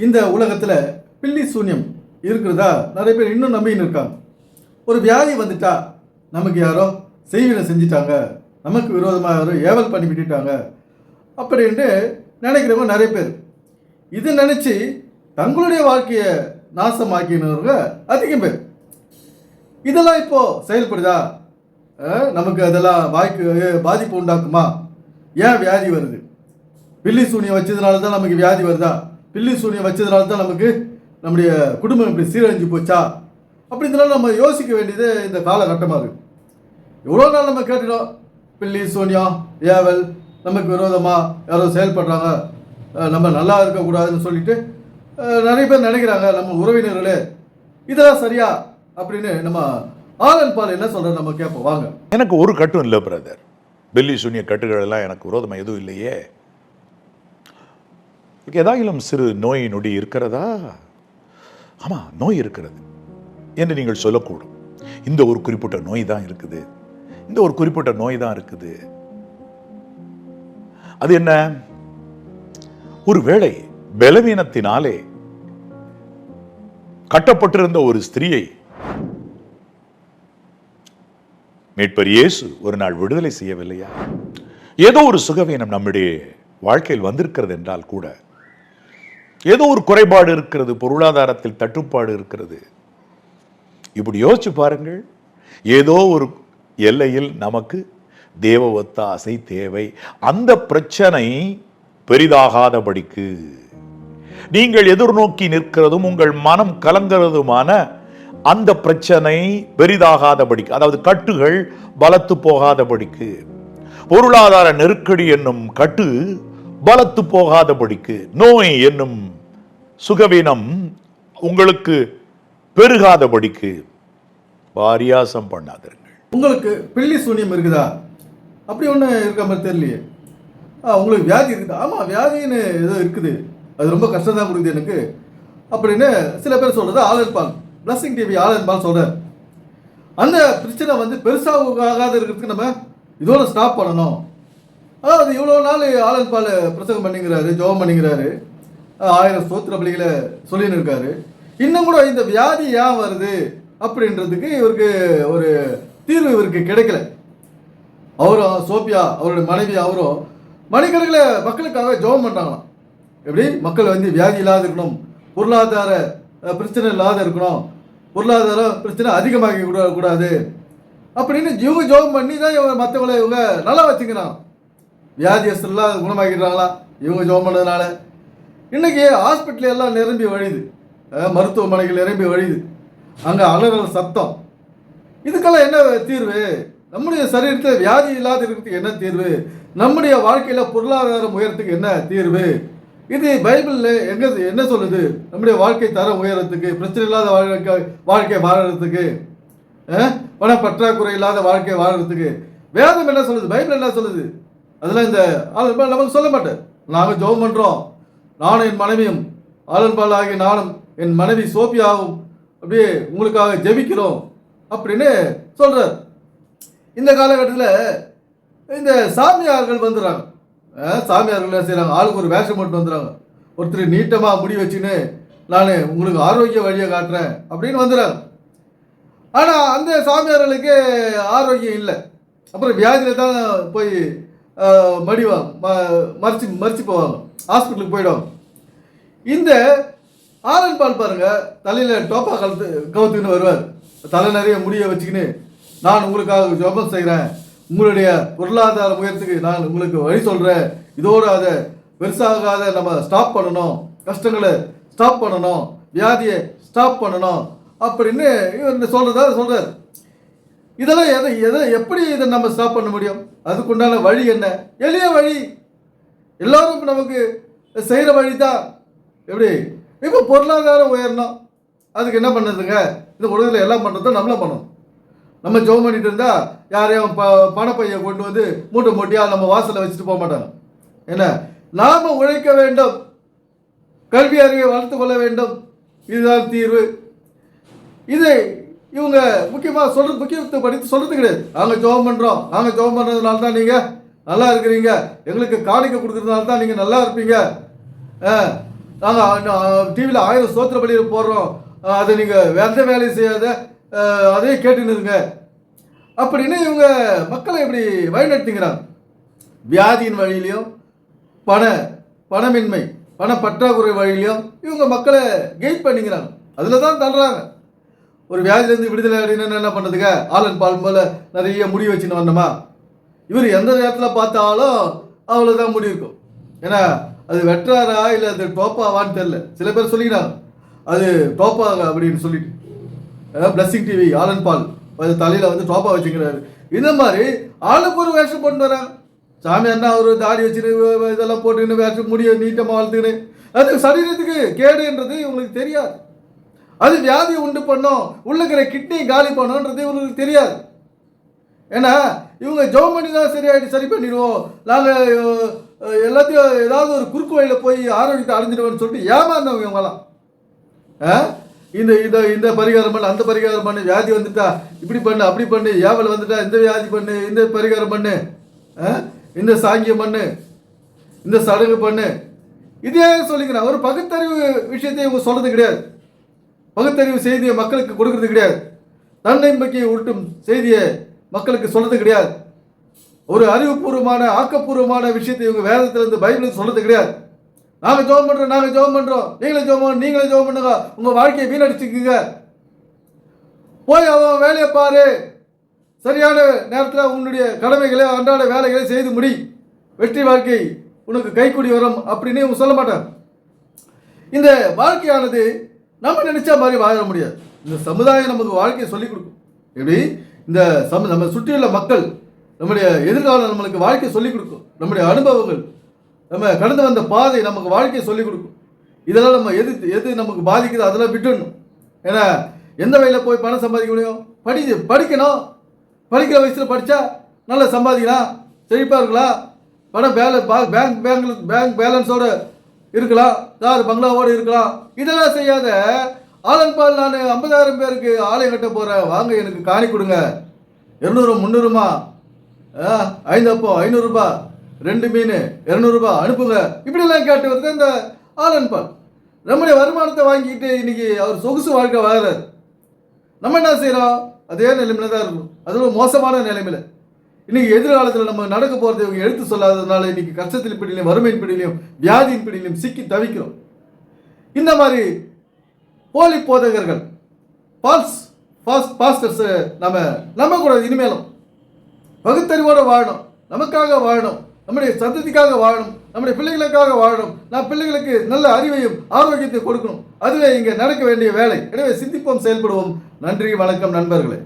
இந்த உலகத்தில் பில்லி சூன்யம் இருக்கிறதா நிறைய பேர் இன்னும் நம்பின்னு இருக்காங்க. ஒரு வியாதி வந்துட்டா நமக்கு யாரோ செய்வினை செஞ்சிட்டாங்க, நமக்கு விரோதமாக யாரோ ஏவல் பண்ணி விட்டுட்டாங்க அப்படின்ட்டு நினைக்கிறவங்க நிறைய பேர். இது நினச்சி தங்களுடைய வாழ்க்கையை நாசமாக்கினவங்க அதிகம் பேர். இதெல்லாம் இப்போது செயல்படுதா? நமக்கு அதெல்லாம் பாதிப்பு உண்டாக்குமா? ஏன் வியாதி வருது? பில்லி சூனியம் வச்சதுனால தான் நமக்கு வியாதி வருதா? பில்லி சூனியம் வச்சதுனால தான் நமக்கு நம்முடைய குடும்பம் இப்படி சீரழிஞ்சு போச்சா? அப்படின்றனால நம்ம யோசிக்க வேண்டியது இந்த காலகட்டமாக இருக்குது. எவ்வளோ நாள் நம்ம கேட்டுட்டோம், பில்லி சூனியம் ஏவல் நமக்கு விரோதமாக யாரோ செயல்படுறாங்க, நம்ம நல்லா இருக்கக்கூடாதுன்னு சொல்லிட்டு நிறைய பேர் நினைக்கிறாங்க. நம்ம உறவினர்களே இதெல்லாம் சரியா அப்படின்னு நம்ம ஆலன் பால் என்ன சொல்கிற நம்ம கேட்போம். வாங்க. எனக்கு ஒரு கட்டும் இல்லை பிரதர். பில்லி சூனிய கட்டுகள் எல்லாம் எனக்கு விரோதமாக எதுவும் இல்லையே. ஏதாயிலும் சிறு நோய் நொடி இருக்கிறதா? ஆமாம், நோய் இருக்கிறது என்று நீங்கள் சொல்லக்கூடும். இந்த ஒரு குறிப்பிட்ட நோய் தான் இருக்குது, இந்த ஒரு குறிப்பிட்ட நோய் தான் இருக்குது. அது என்ன? ஒருவேளை பலவீனத்தினாலே கட்டப்பட்டிருந்த ஒரு ஸ்திரீயை மீட்பர் இயேசு ஒரு நாள் விடுதலை செய்யவில்லையா? ஏதோ ஒரு சுகவீனம் நம்முடைய வாழ்க்கையில் வந்திருக்கிறது என்றால் கூட, ஏதோ ஒரு குறைபாடு இருக்கிறது, பொருளாதாரத்தில் தட்டுப்பாடு இருக்கிறது. இப்படி யோசிச்சு பாருங்கள். ஏதோ ஒரு எல்லையில் நமக்கு தேவ ஒத்தாசை தேவை. அந்த பிரச்சனை பெரிதாகாதபடிக்கு நீங்கள் எதிர்நோக்கி நிற்கிறதும் உங்கள் மனம் கலங்கிறதுமான அந்த பிரச்சனை பெரிதாகாதபடிக்கு, அதாவது கட்டுகள் பலத்து போகாதபடிக்கு, பொருளாதார நெருக்கடி என்னும் கட்டு பலத்து போகாதபடிக்கு, நோய் என்னும் சுகவீனம் உங்களுக்கு பெருகாதபடிக்கு பாரியாசம் பண்ணாதீர்கள். உங்களுக்கு பில்லி சூனியம் இருக்குதா? அப்படி ஒன்று இருக்க மாதிரி தெரியலையே. உங்களுக்கு வியாதி இருக்குதா? ஆமாம், வியாதின்னு ஏதோ இருக்குது, அது ரொம்ப கஷ்டம் தான் கொடுக்குது எனக்கு அப்படின்னு சில பேர் சொல்கிறது. ஆலன் பால், பிளஸிங் டிவி ஆலன் பால் சொல்கிறார், அந்த பிரச்சனை வந்து பெருசாகாத இருக்கிறதுக்கு நம்ம இதோட ஸ்டாப் பண்ணணும். அதாவது இவ்வளோ நாள் ஆலன் பால் பிரசங்கம் பண்ணிங்கிறாரு, ஜெபம் பண்ணிங்கிறாரு, 1000 ஸ்தோத்திர பலிகளை சொல்லின்னு இருக்காரு. இன்னும் கூட இந்த வியாதி ஏன் வருது அப்படின்றதுக்கு இவருக்கு ஒரு தீர்வு இவருக்கு கிடைக்கல. அவரும் சோபியா அவருடைய மனைவி அவரும் மணிக்கணக்கில் மக்களுக்காக ஜெபம் பண்ணுறாங்களாம். எப்படி மக்கள் வந்து வியாதி இல்லாத இருக்கணும், பொருளாதார பிரச்சனை இல்லாத இருக்கணும், பொருளாதார பிரச்சனை அதிகமாகி கூடாது அப்படின்னு இவங்க ஜெபம் பண்ணி தான் இவங்க மற்றவங்களை இவங்க நல்லா வச்சுக்கிறாங்க. வியாதியஸ்தெல்லாம் குணமாக்கிடுறாங்களா இவங்க ஜெபம் பண்ணதுனால? இன்றைக்கி ஹாஸ்பிட்டல் எல்லாம் நிரம்பி வழியுது, மருத்துவமனைகள் நிரம்பி வழியுது, அங்கே அலறல் சத்தம். இதுக்கெல்லாம் என்ன தீர்வு? நம்முடைய சரீரத்தில் வியாதி இல்லாத இருக்கிறதுக்கு என்ன தீர்வு? நம்முடைய வாழ்க்கையில் பொருளாதாரம் உயரத்துக்கு என்ன தீர்வு? இது பைபிளில் எங்கே என்ன சொல்லுது? நம்முடைய வாழ்க்கை தரம் உயரத்துக்கு, பிரச்சனை இல்லாத வாழ்க்கை வாழறதுக்கு, பண பற்றாக்குறை இல்லாத வாழ்க்கை வாழறதுக்கு வேதம் என்ன சொல்லுது? பைபிள் என்ன சொல்லுது? அதெல்லாம் இந்த ஆலன் நமக்கு சொல்ல மாட்டேன். நாங்கள் ஜெபம் பண்ணுறோம், நானும் என் மனைவியும், ஆலன் பால் ஆகிய நானும் என் மனைவி சோபியாவும் அப்படியே உங்களுக்காக ஜெபிக்கிறோம் அப்படின்னு சொல்கிறார். இந்த காலகட்டத்தில் இந்த சாமியார்கள் வந்துடுறாங்க. சாமியார்கள் என்ன செய்கிறாங்க? ஆளுக்கு ஒரு வேஷம் போட்டு வந்துடுறாங்க. ஒருத்தர் நீட்டமாக முடி வச்சுன்னு நான் உங்களுக்கு ஆரோக்கிய வழியை காட்டுறேன் அப்படின்னு வந்துடுறாங்க. ஆனால் அந்த சாமியார்களுக்கு ஆரோக்கியம் இல்லை. அப்புறம் வியாதியில் தான் போய் மறிச்சு போவாங்க, ஹாஸ்பிட்டலுக்கு போயிடுவாங்க. இந்த ஆலன் பால் பாருங்க, தலையில் டோப்பா கவுத்துக்கின்னு வருவார், தலை நிறைய முடிய வச்சுக்கின்னு நான் உங்களுக்காக ஜெபம் செய்கிறேன், உங்களுடைய பொருளாதார முயற்சிக்கு நான் உங்களுக்கு வழி சொல்கிறேன், இதோடு அதை பெருசாகாத நம்ம ஸ்டாப் பண்ணணும், கஷ்டங்களை ஸ்டாப் பண்ணணும், வியாதியை ஸ்டாப் பண்ணணும் அப்படின்னு இவர் சொல்கிறார். இதெல்லாம் எப்படி இதை நம்ம ஸ்டாப் பண்ண முடியும்? அதுக்குண்டான வழி என்ன? எளிய வழி, எல்லோரும் நமக்கு செய்கிற வழி தான். எப்படி இப்போ பொருளாதாரம் உயரணும், அதுக்கு என்ன பண்ணுறதுங்க? இந்த உலகத்தில் எல்லாம் பண்ணுறதும் நம்மளும் பண்ணணும். நம்ம ஜெபம் பண்ணிட்டு இருந்தால் யாரையும் பணப்பையை கொண்டு வந்து மூட்டையாக நம்ம வாசலில் வச்சுட்டு போக மாட்டாங்க. என்ன, நாம் உழைக்க வேண்டும், கல்வி அறிவை வளர்த்து கொள்ள வேண்டும், இதுதான் தீர்வு. இதை இவங்க முக்கியமாக முக்கியத்துவத்தை படித்து சொல்கிறது கிடையாது. நாங்கள் ஜெபம் பண்ணுறோம், நாங்கள் ஜெபம் பண்ணுறதுனால தான் நீங்கள் நல்லா இருக்கிறீங்க, எங்களுக்கு காணிக்கை கொடுக்குறதுனால தான் நீங்கள் நல்லா இருப்பீங்க, நாங்கள் டிவியில் 1000 ஸ்தோத்திர பலியை போடுறோம், அதை நீங்கள் எந்த வேலையும் செய்யாத அதையே கேட்டுன்னு இருங்க அப்படின்னு இவங்க மக்களை இப்படி வழிநடத்திங்கிறாங்க. வியாதியின் வழியிலையும் பணமின்மை பண பற்றாக்குறை வழியிலையும் இவங்க மக்களை கெயின் பண்ணிக்கிறாங்க. அதில் தான் தள்ளுறாங்க. ஒரு வியாதியிலேருந்து விடுதலை அடையணும்னு என்ன பண்ணுறதுங்க, ஆலன் பால் போல் நிறைய முடி வச்சுன்னு வந்தோமா, இவர் எந்த நேரத்தில் பார்த்தாலும் அவ்வளோதான் முடி இருக்கும். ஏன்னா அது வெட்டுறாரா இல்லை அது டோப்பாவான்னு தெரில. சில பேர் சொல்லிக்கிறாங்க அது டோப்பா அப்படின்னு சொல்லிட்டு. பிளஸிங் டிவி ஆலன் பால் அது தலையில் வந்து டோப்பா வச்சுக்கிறாரு. இந்த மாதிரி ஆளுக்கு ஒரு வேஷம் போட்டு வராங்க. சாமியார்னா அவர் தாடி வச்சுன்னு இதெல்லாம் போட்டுன்னு வேஷம் முடிய நீட்டமாக வளர்த்துக்கின்னு அது சரீரத்துக்கு கேடுன்றது இவங்களுக்கு தெரியாது. அது வியாதியை உண்டு பண்ணோம், உள்ளுக்கிற கிட்னியை காலி பண்ணோன்றது இவங்களுக்கு தெரியாது. ஏன்னா இவங்க ஜெபம் பண்ணி தான் சரி பண்ணிடுவோம், நாங்கள் எல்லாத்தையும் ஏதாவது ஒரு குறுக்கு வழியில் போய் ஆரோக்கியத்தை அடைஞ்சிடுவோம்னு சொல்லிட்டு ஏமாந்தவங்க இவங்கெல்லாம். இந்த இந்த இந்த பரிகாரம் பண்ணு, அந்த பரிகாரம் பண்ணு, வியாதி வந்துட்டா இப்படி பண்ணு அப்படி பண்ணு, ஏவல் வந்துட்டா இந்த வியாதி பண்ணு, இந்த பரிகாரம் பண்ணு, இந்த சாங்கியம் பண்ணு, இந்த சடங்கு பண்ணு, இதே சொல்லிக்கிறேன். ஒரு பகுத்தறிவு விஷயத்தை இவங்க சொல்றது கிடையாது. பகுத்தறிவு செய்தியை மக்களுக்கு கொடுக்கறது கிடையாது. தன்னம்பிக்கையை ஊட்டும் செய்தியை மக்களுக்கு சொல்றது கிடையாது. ஒரு அறிவுபூர்வமான ஆக்கப்பூர்வமான விஷயத்தை இவங்க வேதத்திலிருந்து பைபிள் சொல்றது கிடையாது. நாங்கள் ஜெபம் பண்ணுறோம், நீங்களும் ஜெபம் பண்ணுங்க, உங்கள் வாழ்க்கையை வீணடிச்சுக்குங்க, போய் அவன் வேலையை பாரு, சரியான நேரத்தில் உன்னுடைய கடமைகளை அன்றாட வேலைகளை செய்து முடி, வெற்றி வாழ்க்கை உனக்கு கைக்கூடி வரும் அப்படின்னு இவங்க சொல்ல மாட்டாங்க. இந்த வாழ்க்கையானது நம்ம நினைச்ச மாதிரி வாழ முடியாது. இந்த சமுதாயம் நமக்கு வாழ்க்கையை சொல்லிக் கொடுக்கும். எப்படி இந்த நம்ம சுற்றியுள்ள மக்கள் நம்முடைய எதிர்காலம் நம்மளுக்கு வாழ்க்கையை சொல்லிக் கொடுக்கும். நம்முடைய அனுபவங்கள், நம்ம கடந்து வந்த பாதை நமக்கு வாழ்க்கையை சொல்லிக் கொடுக்கும். இதெல்லாம் நம்ம எது நமக்கு பாதிக்குது அதெல்லாம் விட்டுடணும். ஏன்னா எந்த வழியில் போய் பணம் சம்பாதிக்க முடியும்? படிக்கணும். படிக்கிற வயசில் படித்தா நல்லா சம்பாதிக்கலாம், செழிப்பாக இருக்கலாம், பணம் பேங்க் பேலன்ஸோடு இருக்கலாம், கார் பங்களாவோடு இருக்கலாம். இதெல்லாம் செய்யாத ஆலன் பால் நான் 50,000 பேருக்கு ஆலயம் கட்ட போகிறேன், வாங்க எனக்கு காணி கொடுங்க, 200 300மா, 5 அப்போ 500 ரூபாய், 2 மீன் 200 ரூபாய் அனுப்புங்க, இப்படிலாம் கேட்டு வருது இந்த ஆலன் பால். நம்முடைய வருமானத்தை வாங்கிட்டு இன்னைக்கு அவர் சொகுசு வாழ்க்கை வாழறாரு. நம்ம என்ன செய்கிறோம்? அதே நிலைமையில தான் இருக்கும். அதுவும் மோசமான நிலைமையில இன்னைக்கு எதிர்காலத்தில் நம்ம நடக்க போகிறது இவங்க எடுத்து சொல்லாததுனால இன்னைக்கு கஷ்டத்தின் பிடிலையும் வறுமையின் பிடிலையும் வியாதியின் பிடிலையும் சிக்கி தவிக்கிறோம். இந்த மாதிரி போலி போதகர்கள், பாஸ்டர்ஸ் நம்ம கூட இனிமேலும் பகுத்தறிவோடு வாழணும், நமக்காக வாழணும், நம்முடைய சந்ததிக்காக வாழணும், நம்முடைய பிள்ளைகளுக்காக வாழணும். நான் பிள்ளைகளுக்கு நல்ல அறிவையும் ஆரோக்கியத்தை கொடுக்கணும். அதுவே இங்கே நடக்க வேண்டிய வேலை. எனவே சிந்திப்போம், செயல்படுவோம். நன்றி, வணக்கம் நண்பர்களே.